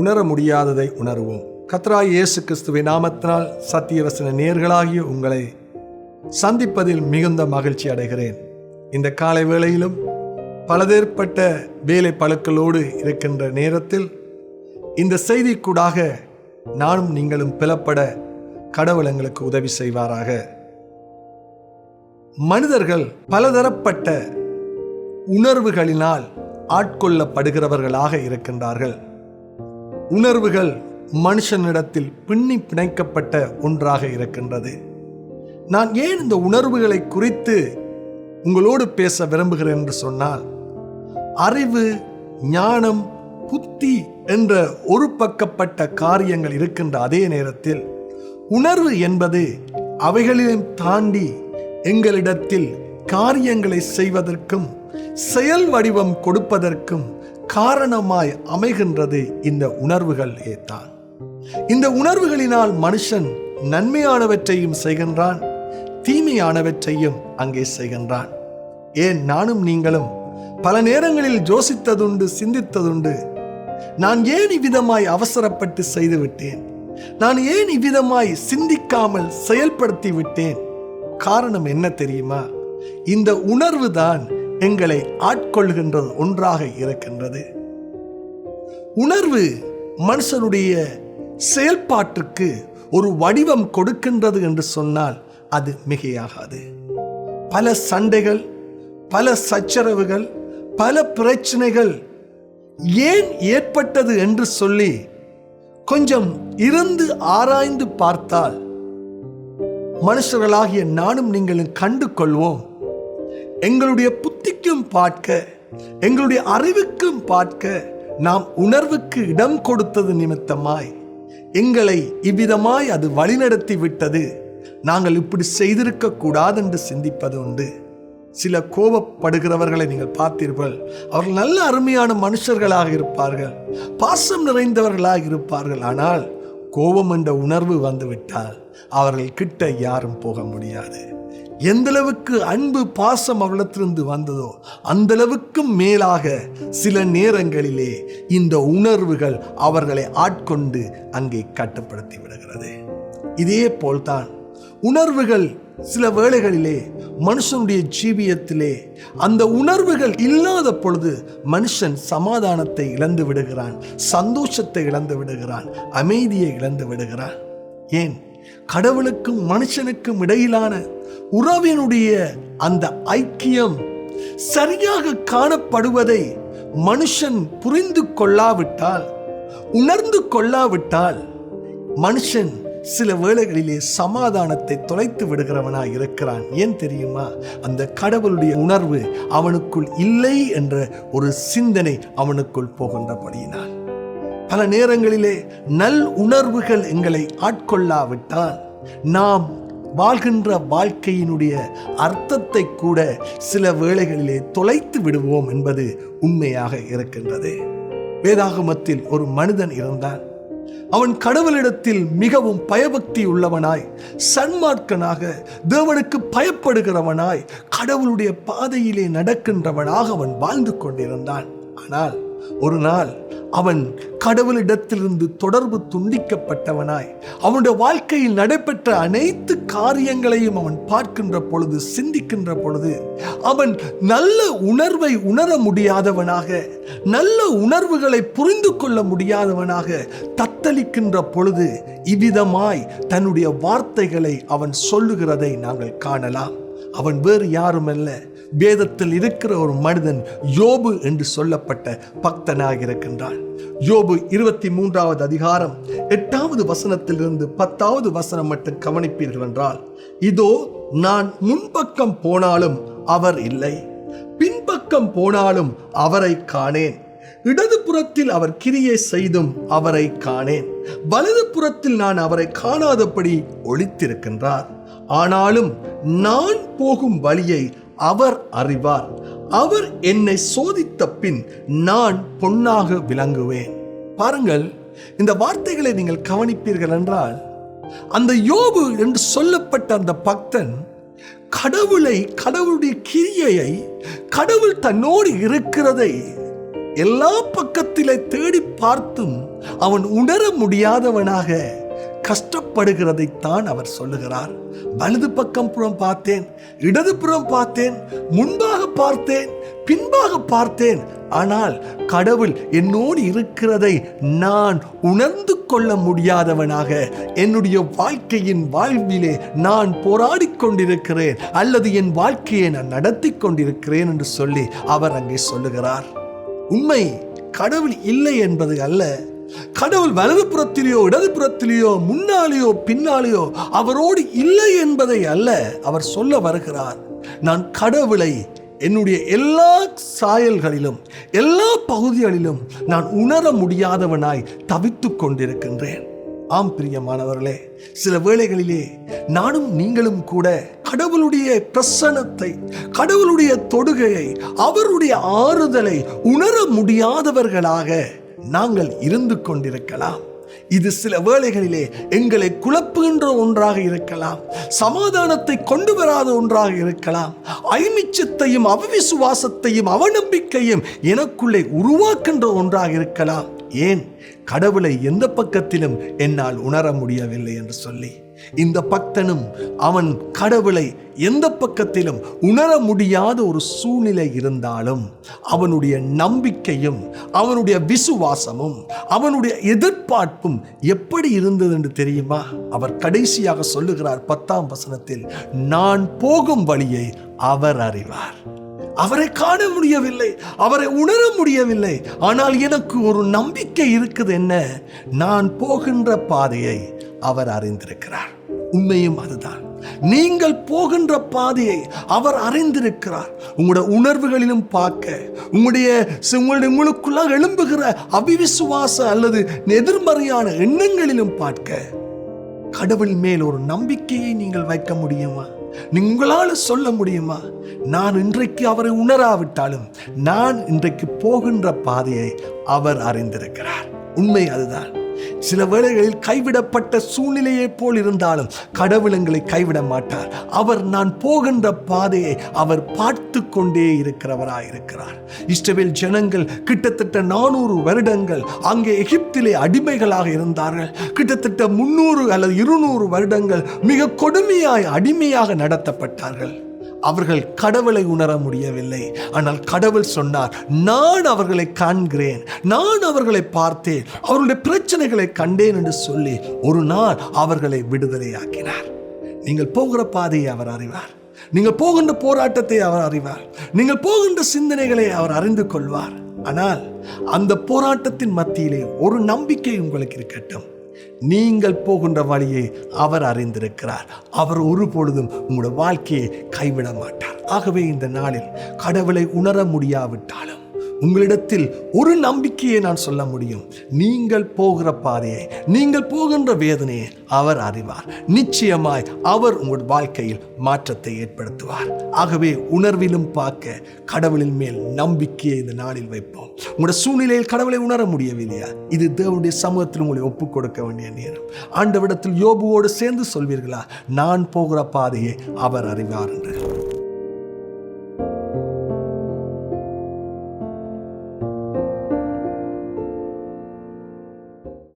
உணர முடியாததை உணர்வோம். கர்த்தராகிய இயேசு கிறிஸ்துவின் நாமத்தினால் சத்தியவசன நேயர்களாகிய உங்களை சந்திப்பதில் மிகுந்த மகிழ்ச்சி அடைகிறேன். இந்த காலை வேளையிலும் பலதேற்பட்ட வேலை பழுக்களோடு இருக்கின்ற நேரத்தில் இந்த செய்திக்கூடாக நானும் நீங்களும் பிளப்பட கடவுள் எங்களுக்கு உதவி செய்வாராக. மனிதர்கள் பலதரப்பட்ட உணர்வுகளினால் ஆட்கொள்ளப்படுகிறவர்களாக இருக்கின்றார்கள். உணர்வுகள் மனுஷனிடத்தில் பின்னி பிணைக்கப்பட்ட ஒன்றாக இருக்கின்றது. நான் ஏன் இந்த உணர்வுகளை குறித்து உங்களோடு பேச விரும்புகிறேன் என்று சொன்னால், அறிவு, ஞானம், புத்தி என்ற ஒரு பக்கப்பட்ட காரியங்கள் இருக்கின்ற அதே நேரத்தில் உணர்வு என்பது அவைகளிலும் தாண்டி எங்களிடத்தில் காரியங்களை செய்வதற்கும் செயல் வடிவம் கொடுப்பதற்கும் காரணமாய் அமைகின்றது இந்த உணர்வுகள் ஏத்தான். இந்த உணர்வுகளினால் மனுஷன் நன்மையானவற்றையும் செய்கின்றான், தீமையானவற்றையும் அங்கே செய்கின்றான். ஏன் நானும் நீங்களும் பல நேரங்களில் யோசித்ததுண்டு, சிந்தித்ததுண்டு. நான் ஏன் இவ்விதமாய் அவசரப்பட்டு செய்துவிட்டேன்? நான் ஏன் இவ்விதமாய் சிந்திக்காமல் செயல்படுத்தி விட்டேன்? காரணம் என்ன தெரியுமா? இந்த உணர்வு தான் எங்களை ஆட்கொள்கின்றது ஒன்றாக இருக்கின்றது. உணர்வு மனுஷனுடைய செயல்பாட்டுக்கு ஒரு வடிவம் கொடுக்கின்றது என்று சொன்னால் அது மிகையாகாது. பல சண்டைகள், பல சச்சரவுகள், பல பிரச்சனைகள் ஏன் ஏற்பட்டது என்று சொல்லி கொஞ்சம் இருந்து ஆராய்ந்து பார்த்தால் மனுஷர்களாகிய நானும் நீங்களும் கண்டு கொள்வோம். எங்களுடைய புத்திக்கும் பார்க்க, எங்களுடைய அறிவுக்கும் பார்க்க நாம் உணர்வுக்கு இடம் கொடுத்தது நிமித்தமாய் எங்களை இவ்விதமாய் அது வழிநடத்தி விட்டது. நாங்கள் இப்படி செய்திருக்க கூடாது என்று சிந்திப்பது உண்டு. சில கோபப்படுகிறவர்களை நீங்கள் பார்த்தீர்கள். அவர்கள் நல்ல அருமையான மனுஷர்களாக இருப்பார்கள், பாசம் நிறைந்தவர்களாக இருப்பார்கள். ஆனால் கோபம் என்ற உணர்வு வந்துவிட்டால் அவர்கள் கிட்ட யாரும் போக முடியாது. எந்த அளவுக்கு அன்பு, பாசம் அவளிடத்திலிருந்து வந்ததோ அந்த அளவுக்கு மேலாக சில நேரங்களிலே இந்த உணர்வுகள் அவர்களை ஆட்கொண்டு அங்கே கட்டுப்படுத்தி விடுகிறது. இதே போல்தான் உணர்வுகள் சில வேளைகளிலே மனுஷனுடைய ஜீவியத்திலே அந்த உணர்வுகள் இல்லாத பொழுது மனுஷன் சமாதானத்தை இழந்து விடுகிறான், சந்தோஷத்தை இழந்து விடுகிறான், அமைதியை இழந்து விடுகிறான். ஏன்? கடவுளுக்கும் மனுஷனுக்கும் இடையிலான உறவினுடைய அந்த ஐக்கியம் சரியாக காணப்படுவதை மனுஷன் புரிந்து கொள்ளாவிட்டால், உணர்ந்து கொள்ளாவிட்டால் மனுஷன் சில வேளைகளிலே சமாதானத்தை தொலைத்து விடுகிறவனாய் இருக்கிறான். ஏன் தெரியுமா? அந்த கடவுளுடைய உணர்வு அவனுக்குள் இல்லை என்ற ஒரு சிந்தனை அவனுக்குள் போகின்றபடியினால். பல நேரங்களிலே நல் உணர்வுகள் எங்களை ஆட்கொள்ளாவிட்டால் நாம் வாழ்கின்ற வாழ்க்கையினுடைய அர்த்தத்தை கூட சில வேளைகளிலே தொலைத்து விடுவோம் என்பது உண்மையாக இருக்கின்றது. வேதாகமத்தில் ஒரு மனிதன் இருந்தான். அவன் கடவுளிடத்தில் மிகவும் பயபக்தி உள்ளவனாய், சன்மார்க்கனாக, தேவனுக்கு பயப்படுகிறவனாய், கடவுளுடைய பாதையிலே நடக்கின்றவனாக அவன் வாழ்ந்து கொண்டிருந்தான். ஆனால் ஒரு நாள் அவன் கடவுளிடத்திலிருந்து தொடர்பு துண்டிக்கப்பட்டவனாய், அவனுடைய வாழ்க்கையில் நடைபெற்ற அனைத்து காரியங்களையும் அவன் பார்க்கின்ற பொழுது, சிந்திக்கின்ற பொழுது அவன் நல்ல உணர்வை உணர முடியாதவனாக, நல்ல உணர்வுகளை புரிந்து கொள்ள முடியாதவனாக தத்தளிக்கின்ற பொழுது இவ்விதமாய் தன்னுடைய வார்த்தைகளை அவன் சொல்லுகிறதை நாங்கள் காணலாம். அவன் வேறு யாருமல்ல, வேதத்தில் இருக்கிற ஒரு மனிதன், யோபு என்று சொல்லப்பட்ட பக்தனாக இருக்கின்றான். யோபு 23வது அதிகாரம் 8வது வசனத்திலிருந்து 10வது வசனம் மட்டும் கவனிப்பீர்கள் என்றால், இதோ நான் முன்பக்கம் போனாலும் அவர் இல்லை, பின்பக்கம் போனாலும் அவரை காணேன். இடது புறத்தில் அவர் கிரியை செய்தும் அவரை காணேன், வலது புறத்தில் நான் அவரை காணாதபடி ஒளித்திருக்கின்றார். ஆனாலும் நான் போகும் வழியை அவர் அறிவார். அவர் என்னை சோதித்த பின் நான் பொன்னாக விளங்குவேன். பாருங்கள், இந்த வார்த்தைகளை நீங்கள் கவனிப்பீர்கள் என்றால், அந்த யோபு என்று சொல்லப்பட்ட அந்த பக்தன் கடவுளை, கடவுளுடைய கிரியையை, கடவுள் தன்னோடு இருக்கிறதை எல்லா பக்கத்திலே தேடி பார்த்தும் அவன் உணர முடியாதவனாக கஷ்டப்படுகிறதைத்தான் அவர் சொல்லுகிறார். வலது பக்கம் புறம் பார்த்தேன், இடது புறம் பார்த்தேன், முன்பாக பார்த்தேன், பின்பாக பார்த்தேன், ஆனால் கடவுள் என்னோடு இருக்கிறதை நான் உணர்ந்து கொள்ள முடியாதவனாக என்னுடைய வாழ்விலே நான் போராடி கொண்டிருக்கிறேன், அல்லது என் வாழ்க்கையை நான் நடத்தி கொண்டிருக்கிறேன் என்று சொல்லி அவர் அங்கே சொல்லுகிறார். உண்மை கடவுள் இல்லை என்பது அல்ல. கடவுள் வலது புறத்திலேயோ இடது புறத்திலேயோ முன்னாலேயோ பின்னாலேயோ அவரோடு இல்லை என்பதை அல்ல அவர் சொல்ல வருகிறார். நான் கடவுளை என்னுடைய எல்லா சாயல்களிலும் எல்லா பகுதிகளிலும் நான் உணர முடியாதவனாய் தவித்துக் கொண்டிருக்கின்றேன். ஆம் பிரியமானவர்களே, சில வேளைகளிலே நானும் நீங்களும் கூட கடவுளுடைய பிரசன்னத்தை, கடவுளுடைய தொடுகையை, அவருடைய ஆறுதலை உணர முடியாதவர்களாக நாங்கள் இருந்து கொண்டிருக்கலாம். இது சில வேளைகளிலே எங்களை குழப்புகின்ற ஒன்றாக இருக்கலாம், சமாதானத்தை கொண்டு வராத ஒன்றாக இருக்கலாம், ஐநிச்சத்தையும் அவிசுவாசத்தையும் அவநம்பிக்கையும் எனக்குள்ளே உருவாக்கின்ற ஒன்றாக இருக்கலாம். ஏன் கடவுளை எந்த பக்கத்திலும் என்னால் உணர முடியவில்லை என்று சொல்லி இந்த பக்தனும் அவன் கடவுளை எந்த பக்கத்திலும் உணர முடியாத ஒரு சூழ்நிலை இருந்தாலும் அவனுடைய நம்பிக்கையும் அவனுடைய விசுவாசமும் அவனுடைய எதிர்பார்ப்பும் எப்படி இருந்தது என்று தெரியுமா? அவர் கடைசியாக சொல்லுகிறார் 10ஆம் வசனத்தில், நான் போகும் வழியை அவர் அறிவார். அவரை காண முடியவில்லை, அவரை உணர முடியவில்லை, ஆனால் எனக்கு ஒரு நம்பிக்கை இருக்குது. என்ன? நான் போகின்ற பாதையை அவர் அறிந்திருக்கிறார். உண்மையும் அதுதான். நீங்கள் போகின்ற பாதையை அவர் அறிந்திருக்கிறார். உங்களுடைய உணர்வுகளிலும் பார்க்க, உங்களுக்குள்ளாக எழும்புகிற அவிசுவாச அல்லது எதிர்மறையான எண்ணங்களிலும் பார்க்க கடவுள் மேல் ஒரு நம்பிக்கையை நீங்கள் வைக்க முடியுமா? உங்களால் சொல்ல முடியுமா? நான் இன்றைக்கு அவரை உணராவிட்டாலும் நான் இன்றைக்கு போகின்ற பாதையை அவர் அறிந்திருக்கிறார். உண்மை அதுதான். சில வேளைகளில் கைவிடப்பட்ட சூழ்நிலையை போல் இருந்தாலும் கடவுள் எங்களை கைவிட மாட்டார். அவர் நான் போகின்ற பாதையை அவர் பார்த்து கொண்டே இருக்கிறவராயிருக்கிறார். இஸ்ரவேல் ஜனங்கள் கிட்டத்தட்ட 400 வருடங்கள் அங்கே எகிப்திலே அடிமைகளாக இருந்தார்கள். கிட்டத்தட்ட 300 அல்லது 200 வருடங்கள் மிக கொடுமையாய் அடிமையாக நடத்தப்பட்டார்கள். அவர்கள் கடவுளை உணர முடியவில்லை. ஆனால் கடவுள் சொன்னார், நான் அவர்களை காண்கிறேன், நான் அவர்களை பார்த்தேன், அவர்களுடைய பிரச்சனைகளை கண்டேன் என்று சொல்லி ஒரு நாள் அவர்களை விடுதலையாக்கினார். நீங்கள் போகிற பாதையை அவர் அறிவார். நீங்கள் போகின்ற போராட்டத்தை அவர் அறிவார். நீங்கள் போகின்ற சிந்தனைகளை அவர் அறிந்து கொள்வார். ஆனால் அந்த போராட்டத்தின் மத்தியிலே ஒரு நம்பிக்கை உங்களுக்கு இருக்கட்டும். நீங்கள் போகின்ற வழியை அவர் அறிந்திருக்கிறார். அவர் ஒரு பொழுதும் உங்களுடைய வாழ்க்கையை கைவிட மாட்டார். ஆகவே இந்த நாளில் கடவுளை உணர முடியாவிட்டாலும் உங்களிடத்தில் ஒரு நம்பிக்கையை நான் சொல்ல முடியும். நீங்கள் போகிற பாதையை, நீங்கள் போகின்ற வேதனையை அவர் அறிவார். நிச்சயமாய் அவர் உங்கள் வாழ்க்கையில் மாற்றத்தை ஏற்படுத்துவார். ஆகவே உணர்விலும் பார்க்க கடவுளின் மேல் நம்பிக்கையை இந்த நாளில் வைப்போம். உங்களுடைய சூழ்நிலையில் கடவுளை உணர முடியவில்லையா? இது தேவனுடைய சமூகத்தில் உங்களை ஒப்புக் கொடுக்க வேண்டிய நேரம். ஆண்டவரிடத்தில் யோபுவோடு சேர்ந்து சொல்வீர்களா, நான் போகிற பாதையை அவர் அறிவார் என்று.